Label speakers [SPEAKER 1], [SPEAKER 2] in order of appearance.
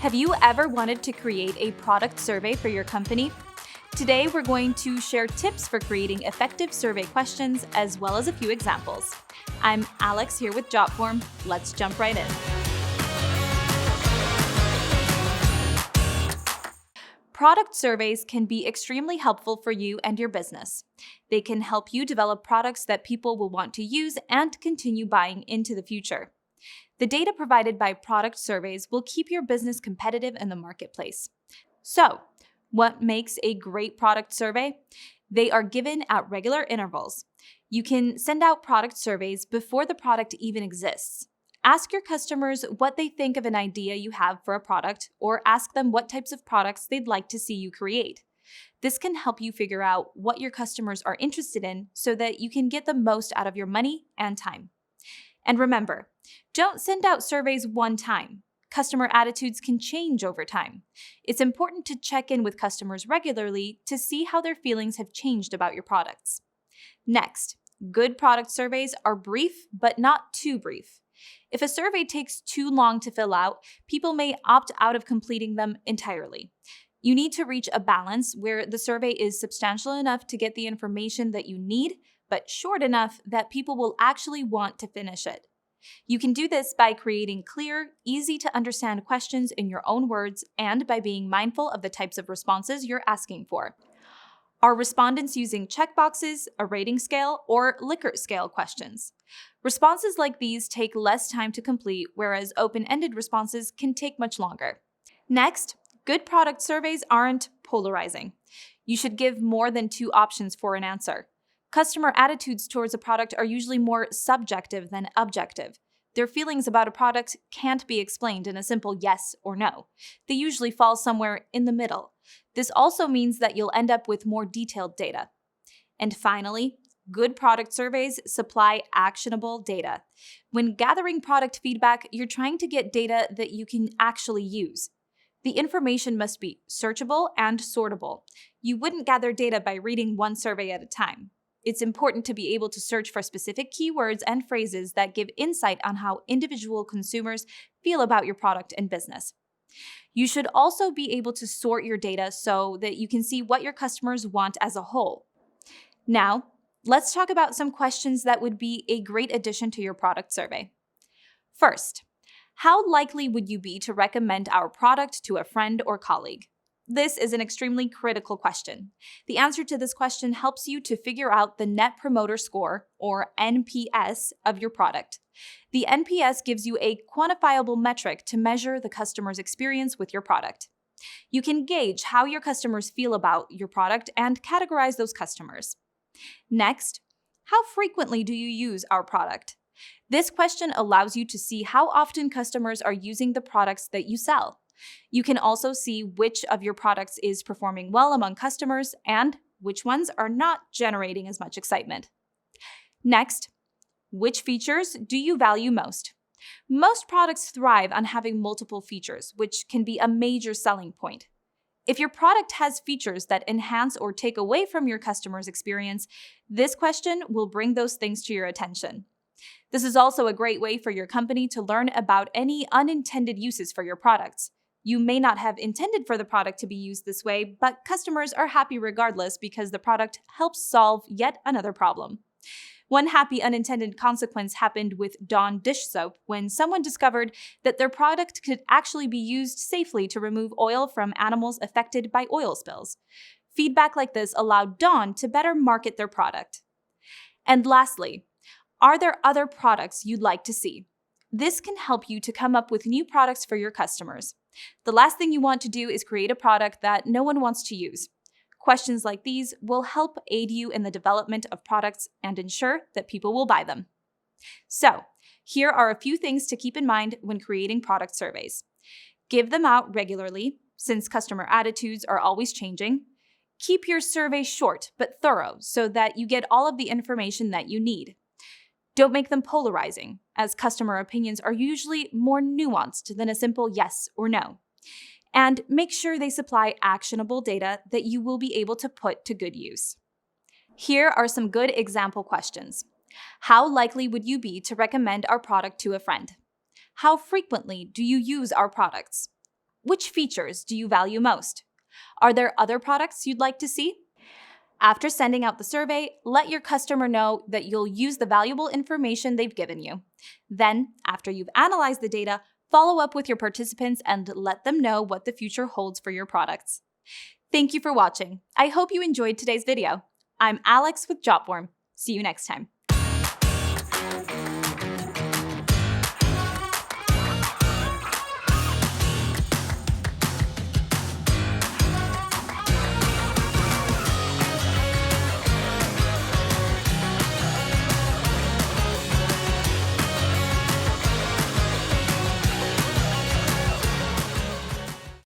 [SPEAKER 1] Have you ever wanted to create a product survey for your company? Today, we're going to share tips for creating effective survey questions as well as a few examples. I'm Alex here with Jotform. Let's jump right in. Product surveys can be extremely helpful for you and your business. They can help you develop products that people will want to use and continue buying into the future. The data provided by product surveys will keep your business competitive in the marketplace. So, what makes a great product survey? They are given at regular intervals. You can send out product surveys before the product even exists. Ask your customers what they think of an idea you have for a product, or ask them what types of products they'd like to see you create. This can help you figure out what your customers are interested in so that you can get the most out of your money and time. And remember, don't send out surveys one time. Customer attitudes can change over time. It's important to check in with customers regularly to see how their feelings have changed about your products. Next, good product surveys are brief, but not too brief. If a survey takes too long to fill out, people may opt out of completing them entirely. You need to reach a balance where the survey is substantial enough to get the information that you need, but short enough that people will actually want to finish it. You can do this by creating clear, easy-to-understand questions in your own words and by being mindful of the types of responses you're asking for. Are respondents using checkboxes, a rating scale, or Likert scale questions? Responses like these take less time to complete, whereas open-ended responses can take much longer. Next, good product surveys aren't polarizing. You should give more than two options for an answer. Customer attitudes towards a product are usually more subjective than objective. Their feelings about a product can't be explained in a simple yes or no. They usually fall somewhere in the middle. This also means that you'll end up with more detailed data. And finally, good product surveys supply actionable data. When gathering product feedback, you're trying to get data that you can actually use. The information must be searchable and sortable. You wouldn't gather data by reading one survey at a time. It's important to be able to search for specific keywords and phrases that give insight on how individual consumers feel about your product and business. You should also be able to sort your data so that you can see what your customers want as a whole. Now, let's talk about some questions that would be a great addition to your product survey. First, how likely would you be to recommend our product to a friend or colleague? This is an extremely critical question. The answer to this question helps you to figure out the Net Promoter Score, or NPS, of your product. The NPS gives you a quantifiable metric to measure the customer's experience with your product. You can gauge how your customers feel about your product and categorize those customers. Next, how frequently do you use our product? This question allows you to see how often customers are using the products that you sell. You can also see which of your products is performing well among customers and which ones are not generating as much excitement. Next, which features do you value most? Most products thrive on having multiple features, which can be a major selling point. If your product has features that enhance or take away from your customer's experience, this question will bring those things to your attention. This is also a great way for your company to learn about any unintended uses for your products. You may not have intended for the product to be used this way, but customers are happy regardless because the product helps solve yet another problem. One happy unintended consequence happened with Dawn dish soap when someone discovered that their product could actually be used safely to remove oil from animals affected by oil spills. Feedback like this allowed Dawn to better market their product. And lastly, are there other products you'd like to see? This can help you to come up with new products for your customers. The last thing you want to do is create a product that no one wants to use. Questions like these will help aid you in the development of products and ensure that people will buy them. So, here are a few things to keep in mind when creating product surveys. Give them out regularly, since customer attitudes are always changing. Keep your survey short but thorough so that you get all of the information that you need. Don't make them polarizing, as customer opinions are usually more nuanced than a simple yes or no. And make sure they supply actionable data that you will be able to put to good use. Here are some good example questions. How likely would you be to recommend our product to a friend? How frequently do you use our products? Which features do you value most? Are there other products you'd like to see? After sending out the survey, let your customer know that you'll use the valuable information they've given you. Then, after you've analyzed the data, follow up with your participants and let them know what the future holds for your products. Thank you for watching. I hope you enjoyed today's video. I'm Alex with Jotform. See you next time.